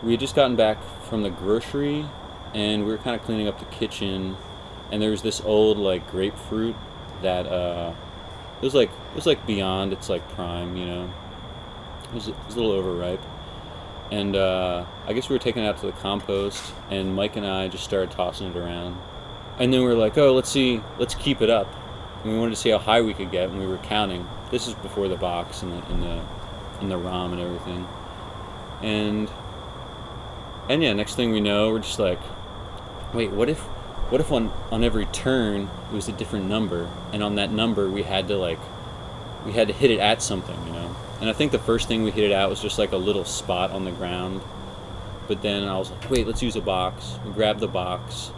we had just gotten back from the grocery, and we were kind of cleaning up the kitchen, and there was this old like grapefruit that it was like beyond its like prime, you know. It was a little overripe, and I guess we were taking it out to the compost, and Mike and I just started tossing it around, and then we were like, oh, let's keep it up, and we wanted to see how high we could get, and we were counting. This is before the box and the ROM and everything, and yeah, next thing we know, we're just like, wait, what if on every turn it was a different number, and on that number we had to hit it at something, you know. And I think the first thing we hit it at was just like a little spot on the ground. But then I was like, wait, let's use a box. We grabbed the box,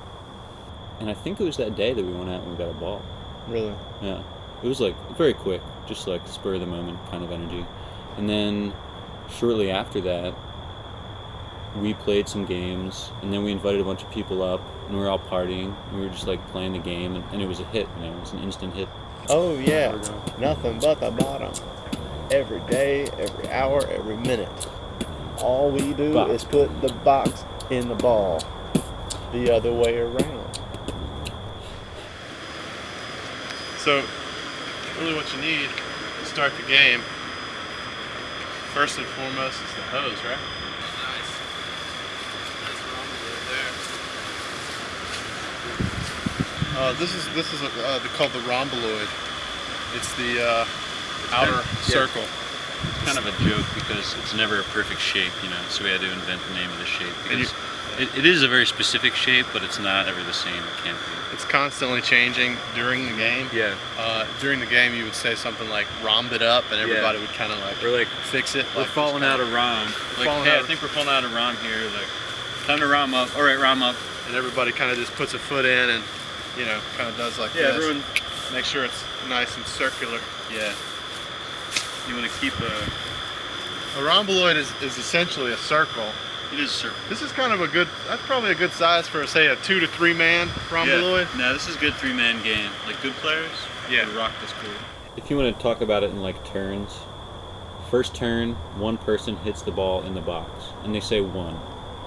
and I think it was that day that we went out and we got a ball. Really? Yeah. It was like very quick, just like spur of the moment kind of energy. And then shortly after that, we played some games, and then we invited a bunch of people up, and we were all partying, and we were just like playing the game, and it was a hit, you know, it was an instant hit. Oh yeah, nothing but the bottom. Every day, every hour, every minute. All we do is put the box in the ball the other way around. So, really what you need to start the game, first and foremost, is the hose, right? Nice. This is called the rhomboid. It's the outer circle. It's kind of a joke because it's never a perfect shape, you know, so we had to invent the name of the shape. Because it is a very specific shape, but it's not ever the same. It can't be. It's constantly changing during the game. Yeah. During the game, you would say something like "romb it up," and everybody would kind of like, we're like, fix it. We're like, falling out of ROM. Like, hey, I think we're falling out of ROM here. Like, time to ROM up. All right, ROM up. And everybody kind of just puts a foot in and, you know, kind of does like this. Yeah, everyone. Make sure it's nice and circular. Yeah. You want to keep a rhomboid is essentially a circle. It is a circle. This is kind of that's probably a good size for, say, a 2 to 3 man rhomboid. Yeah. No, this is a good 3-man game. Like good players, yeah, rock this cool. If you want to talk about it in like turns, first turn, one person hits the ball in the box, and they say one.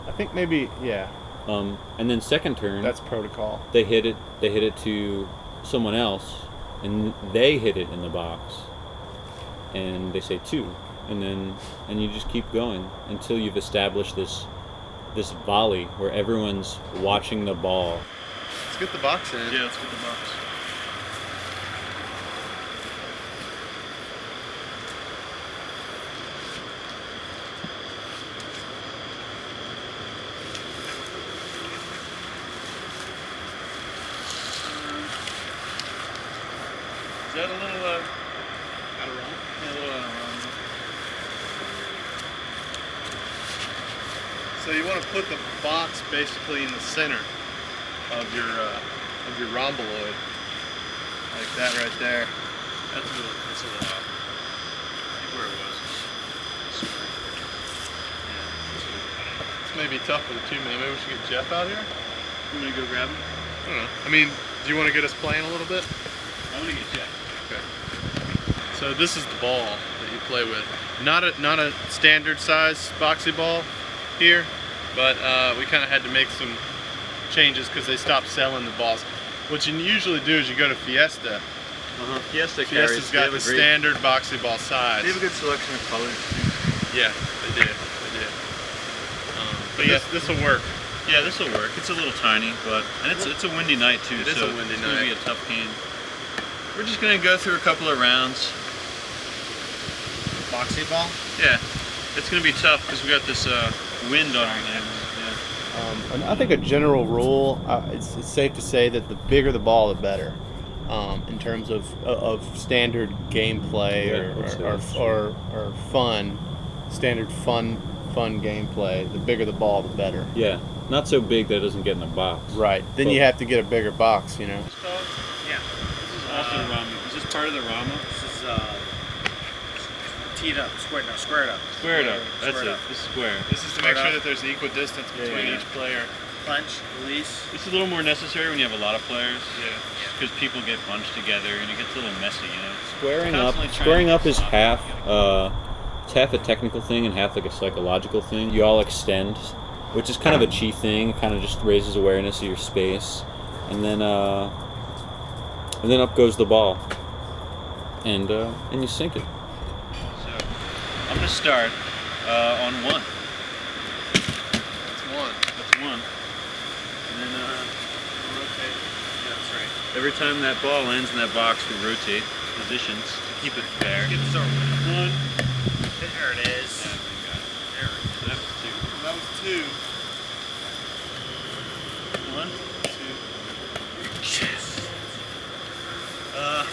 I think maybe, yeah. And then second turn, that's protocol. They hit it to someone else, and they hit it in the box, and they say two, and you just keep going until you've established this volley where everyone's watching the ball. Let's get the box in. Yeah, let's get the box. Is that a little out of round? Yeah, a little out of round. So you want to put the box basically in the center of your rhomboid, like that right there. That's a little off. I think where it was. Yeah. This may be tough for the 2-man. Maybe we should get Jeff out here. You want to go grab him? I don't know. I mean, do you want to get us playing a little bit? I want to get Jeff. Okay. So this is the ball that you play with. Not a standard size Boxyball here, but we kind of had to make some changes because they stopped selling the balls. What you usually do is you go to Fiesta. Fiesta's got the standard Boxyball size. They have a good selection of colors too. Yeah, they did. But yes, this will work. Yeah, this will work. It's a little tiny, and it's a windy night too. It is a windy night. It's gonna be a tough game. We're just gonna go through a couple of rounds. Boxyball? Yeah, it's gonna be tough because we got this wind on our hands. Yeah. And I think a general rule, it's safe to say that the bigger the ball, the better. In terms of standard gameplay or fun, standard fun gameplay, the bigger the ball, the better. Yeah, not so big that it doesn't get in the box. Right. Then you have to get a bigger box, you know. Yeah. This is also the Rama. Is this part of the Rama? This is teed up, squared up. Squared up. That's it. This is square. This is to make sure that there's equal distance between each player. Punch, release. It's a little more necessary when you have a lot of players. Yeah. Because people get bunched together and it gets a little messy, you know. Squaring up is half it's half a technical thing and half like a psychological thing. You all extend, which is kind of a chi thing. It kind of just raises awareness of your space, and then up goes the ball, and you sink it. So I'm gonna start on 1. That's 1. That's 1. And then Rotate. Yeah, that's right. every time that ball lands in that box, we rotate positions to keep it fair. Get it started. 1. There it is. Yeah, we got it. There. So that was 2. That was 2. 1. 2.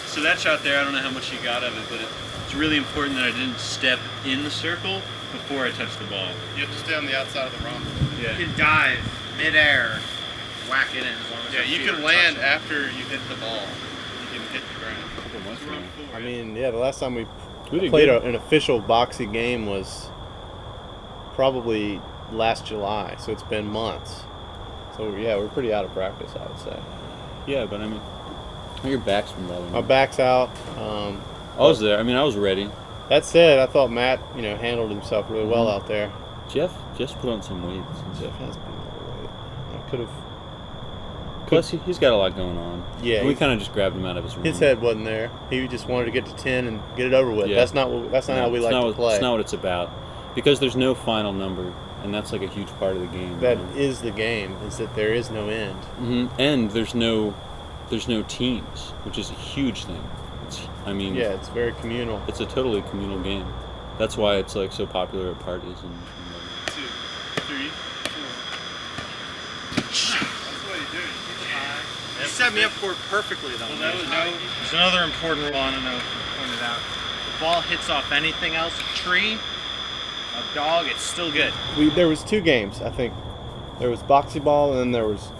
So that shot there, I don't know how much you got of it, but it's really important that I didn't step in the circle before I touched the ball. You have to stay on the outside of the run. Yeah. You can dive midair, whack it in as long as Yeah, your you feet can are land touching. after you hit the ball. You can hit the ground. I mean, yeah, the last time we did played good. an official boxing game was probably last July, so it's been months. So yeah, we're pretty out of practice, I would say. Yeah, but I mean, your back's been bothering My me. back's out. I was there. I mean, I was ready. That said, I thought Matt, handled himself really well out there. Jeff put on some weight. Jeff has been overweight. I could have. Plus, he's got a lot going on. Yeah, And we he's- kind of just grabbed him out of his room. His head wasn't there. He just wanted to get to 10 and get it over with. Yeah. That's not how we It's like not to what- play. It's not what it's about. Because there's no final number, and that's like a huge part of the game. That is the game. Is that there is no end. And there's no teams, which is a huge thing. Yeah, it's very communal. It's a totally communal game. That's why it's like so popular at parties and 2, 3, 4. That's what you do. You keep it high. You set me up for it perfectly, though. Well, that was no. There's another important rule I don't know if you pointed out. The ball hits off anything else, a tree, a dog, it's still good. There was 2 games, I think. There was Boxyball and then there was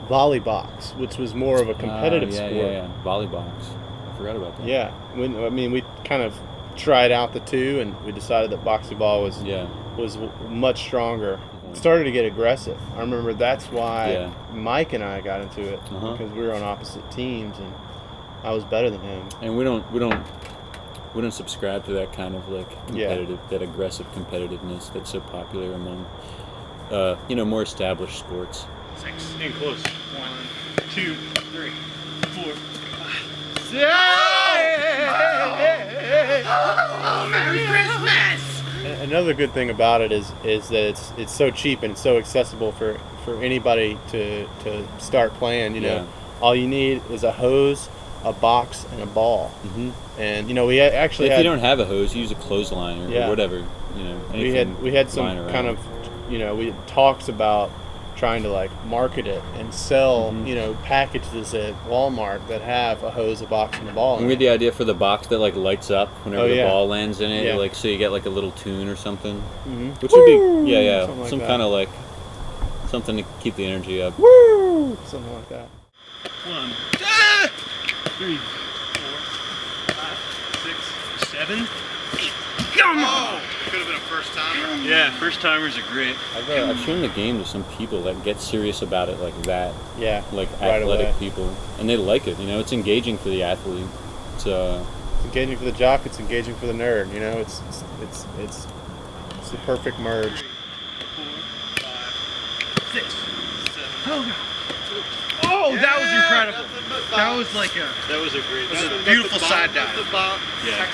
Volley Box, which was more of a competitive sport. Yeah. Volleybox. I forgot about that. Yeah. We kind of tried out the 2, and we decided that Boxyball was much stronger. Started to get aggressive. I remember that's why Mike and I got into it because we were on opposite teams, and I was better than him. And we don't subscribe to that kind of like competitive, that aggressive competitiveness that's so popular among more established sports. 6. In close. 1, 2, 3, 4. Oh, Merry Christmas! Another good thing about it is that it's so cheap and it's so accessible for anybody to start playing. All you need is a hose, a box, and a ball. Mm-hmm. And we actually if you don't have a hose, use a clothesline or whatever. we had some lying around. kind of we had talks about trying to like market it and sell packages at Walmart that have a hose, a box, and a ball. And we had the idea for the box that like lights up whenever the ball lands in it, Yeah. like so you get like a little tune or something, which Woo! would be Something like some that. kind of like something to keep the energy up. Woo! Something like that. 1, 3, 4, 5, 6, 7. Come Oh, it could have been a first timer. Yeah, first timers are great. I've shown the game to some people that get serious about it like that, Yeah. like Right athletic away. people, and they like it. It's engaging for the athlete. It's It's engaging for the jock. It's engaging for the nerd. It's the perfect merge. 4, 5, 6. 7. Oh, that was incredible. That was like a That was a great. That was a beautiful side dive. The box. Yeah.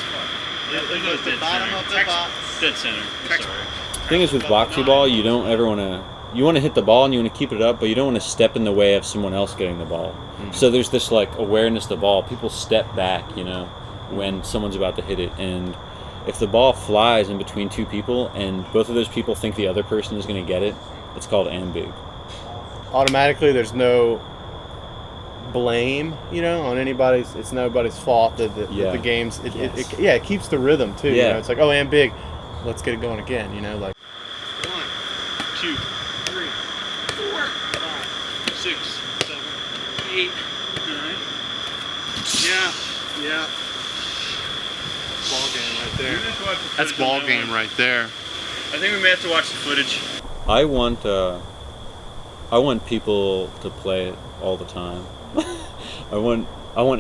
It was dead Bottom center. of the box. Dead center. I'm sorry. thing is with Boxyball, you don't ever want to. You want to hit the ball and you want to keep it up, but you don't want to step in the way of someone else getting the ball. So there's this like awareness of the ball. People step back, when someone's about to hit it, and if the ball flies in between 2 people and both of those people think the other person is going to get it, it's called ambig. Automatically, there's no blame, on anybody's. It's nobody's fault that the game's. It keeps the rhythm too. Yeah. It's like, oh, and big, let's get it going again. Like 1, 2, 3, 4, 5, 6, 7, 8, 9. Yeah. Ball game right there. That's ball game right there. I think we may have to watch the footage. I want people to play it all the time. I want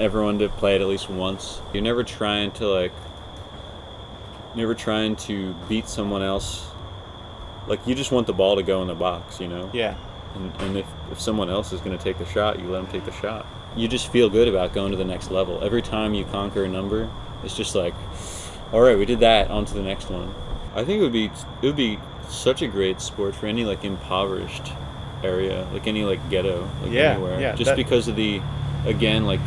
everyone to play it at least once. You're never trying to like never trying to beat someone else. Like, you just want the ball to go in the box, you know? Yeah. And if someone else is going to take the shot, you let them take the shot. You just feel good about going to the next level. Every time you conquer a number, it's just like, all right, we did that, on to the next one. I think it would be such a great sport for any like impoverished area, like any like ghetto, like anywhere. Yeah, just because of the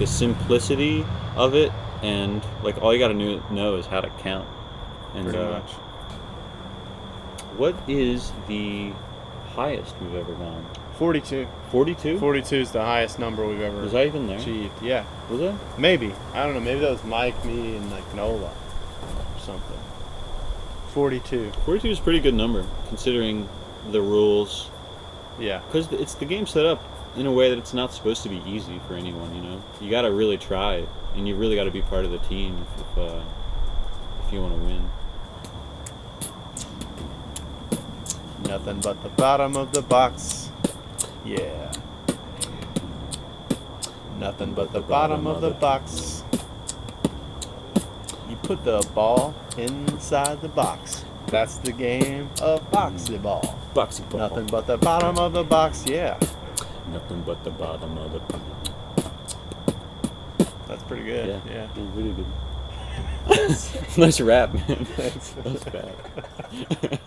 simplicity of it, and like all you got to know is how to count. And pretty much. What is the highest we've ever gone? 42. 42? 42 is the highest number we've ever Was I even there? achieved. Yeah. Was it? Maybe. I don't know. Maybe that was Mike, me, and like Nola or something. 42. 42 is a pretty good number, considering the rules. Yeah. Because it's the game set up in a way that it's not supposed to be easy for anyone, you know? You got to really try, and you really got to be part of the team if you want to win. Nothing but the bottom of the box. Yeah. Nothing but the bottom of the box. You put the ball inside the box. That's the game of Boxyball. Boxyball. Nothing but the bottom of the box, yeah. Nothing but the bottom of the... That's pretty good. Yeah. Really good. Nice rap, man. That's bad.